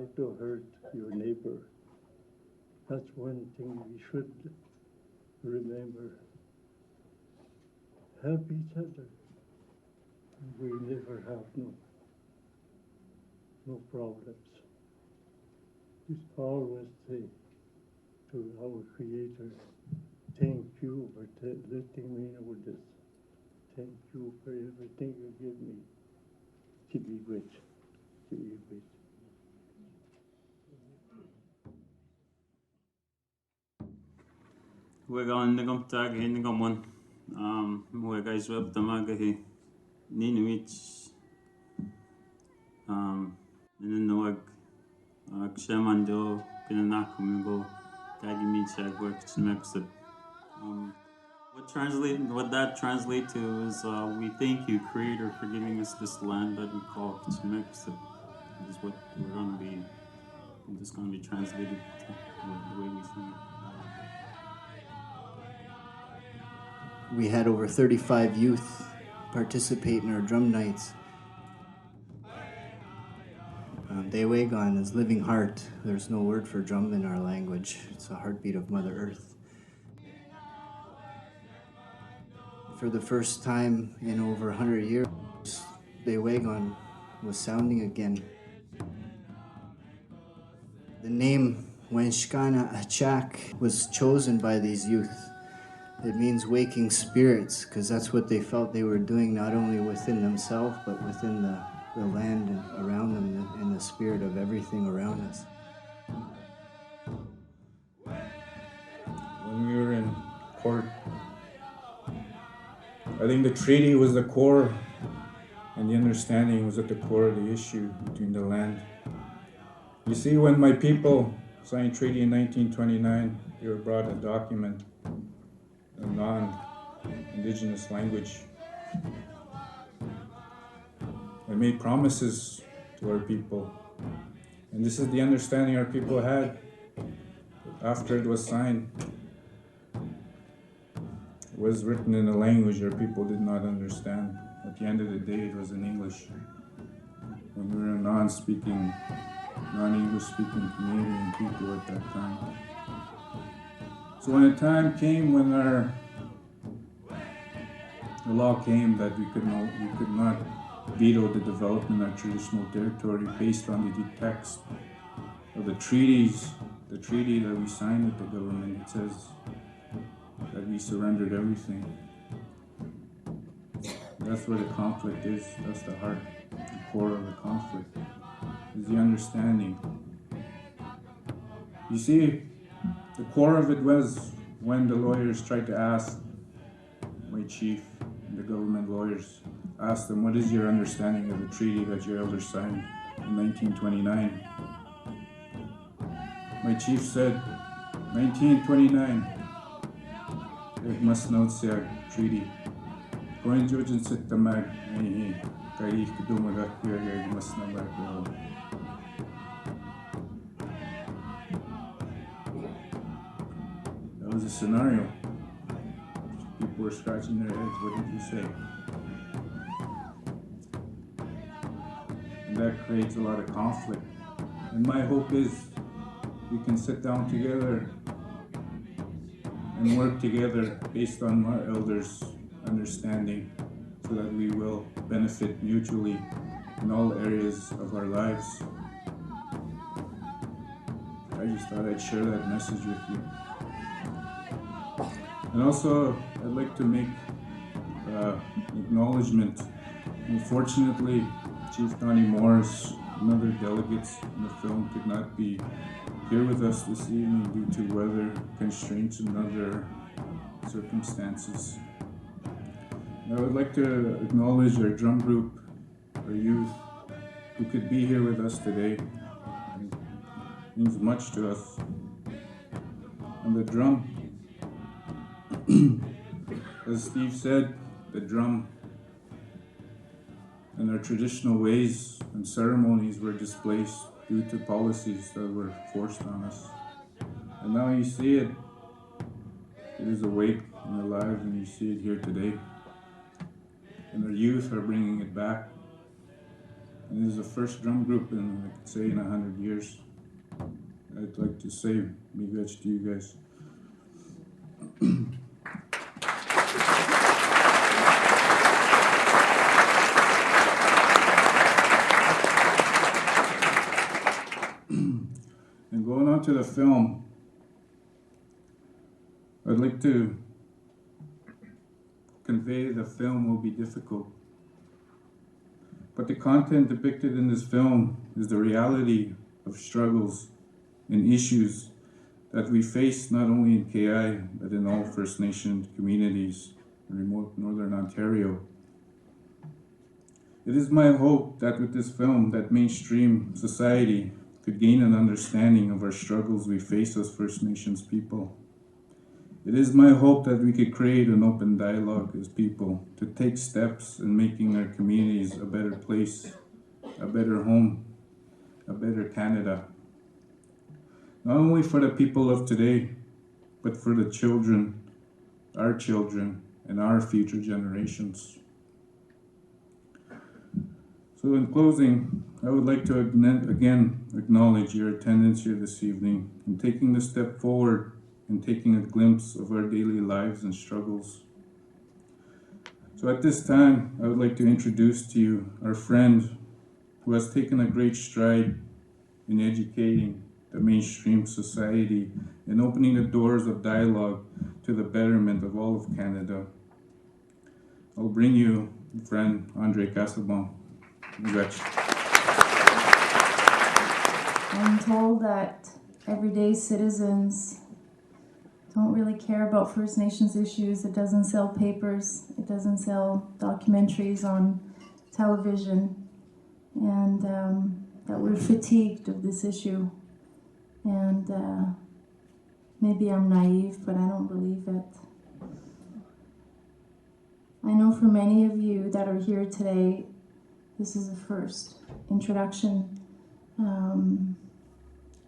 try to hurt your neighbor. That's one thing we should remember. Help each other. We never have no problems. We always say to our Creator, thank you for letting me know this. Thank you for everything you give me. Miigwetch. Miigwetch. We're going to come tag in the one. We're guys web the magahi. Ninwich. And then the wag. Kshamando. Pinanakumigo. Kagimichag work to mix it. What that translates to is we thank you, Creator, for giving us this land that we call Kitchemex. Is what we're going to be. It's going to be translated the way we see it. We had over 35 youth participate in our drum nights. Dewegan is living heart. There's no word for drum in our language. It's a heartbeat of Mother Earth. For the first time in over 100 years, Dewegan was sounding again. The name Wenshkana Achak was chosen by these youth. It means waking spirits, because that's what they felt they were doing, not only within themselves, but within the land and around them, and the spirit of everything around us. When we were in court, I think the treaty was the core, and the understanding was at the core of the issue between the land. You see, when my people signed treaty in 1929, they were brought a document, a non-indigenous language. I made promises to our people, and this is the understanding our people had after it was signed. It was written in a language our people did not understand. At the end of the day, it was in English. When we were a non-English speaking Canadian people at that time. So when the time came when the law came that we could not veto the development of traditional territory based on the text of the treaty that we signed with the government, it says that we surrendered everything. That's where the conflict is. That's the heart, the core of the conflict, is the understanding. You see, the core of it was when the lawyers tried to ask my chief, and the government lawyers asked them, what is your understanding of the treaty that your elders signed in 1929? My chief said, 1929, it must not say a treaty. Going to and sit the mag, must not back. That was a scenario. People were scratching their heads. What did you say? And that creates a lot of conflict. And my hope is we can sit down together and work together based on our elders' understanding so that we will benefit mutually in all areas of our lives. I just thought I'd share that message with you. And also, I'd like to make acknowledgement. Unfortunately, Chief Donnie Morris and other delegates in the film could not be here with us this evening due to weather constraints and other circumstances. And I would like to acknowledge our drum group, our youth, who could be here with us today. It means much to us. And the drum, as Steve said, the drum and our traditional ways and ceremonies were displaced due to policies that were forced on us. And now you see it. It is awake and alive, and you see it here today. And our youth are bringing it back. And this is the first drum group in, I could say, in 100 years. I'd like to say miigwetch to you guys. And going on to the film, I'd like to convey the film will be difficult. But the content depicted in this film is the reality of struggles and issues that we face not only in KI, but in all First Nation communities in remote Northern Ontario. It is my hope that with this film, that mainstream society could gain an understanding of our struggles we face as First Nations people. It is my hope that we could create an open dialogue as people to take steps in making our communities a better place, a better home, a better Canada. Not only for the people of today, but for the children, and our future generations. So in closing, I would like to again acknowledge your attendance here this evening and taking the step forward and taking a glimpse of our daily lives and struggles. So at this time, I would like to introduce to you our friend who has taken a great stride in educating the mainstream society and opening the doors of dialogue to the betterment of all of Canada. I'll bring you friend Andre Casabon. I'm told that everyday citizens don't really care about First Nations issues. It doesn't sell papers, it doesn't sell documentaries on television, and that we're fatigued of this issue. And maybe I'm naive, but I don't believe it. I know for many of you that are here today, this is a first introduction to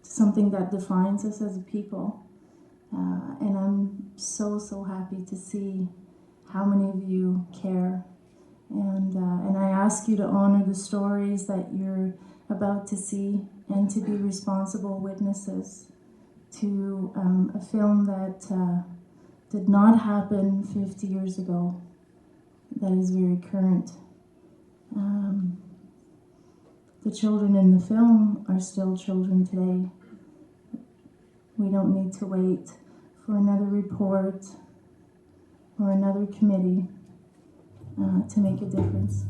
something that defines us as a people. And I'm so happy to see how many of you care. And I ask you to honor the stories that you're about to see and to be responsible witnesses to a film that did not happen 50 years ago, that is very current. The children in the film are still children today. We don't need to wait for another report or another committee to make a difference.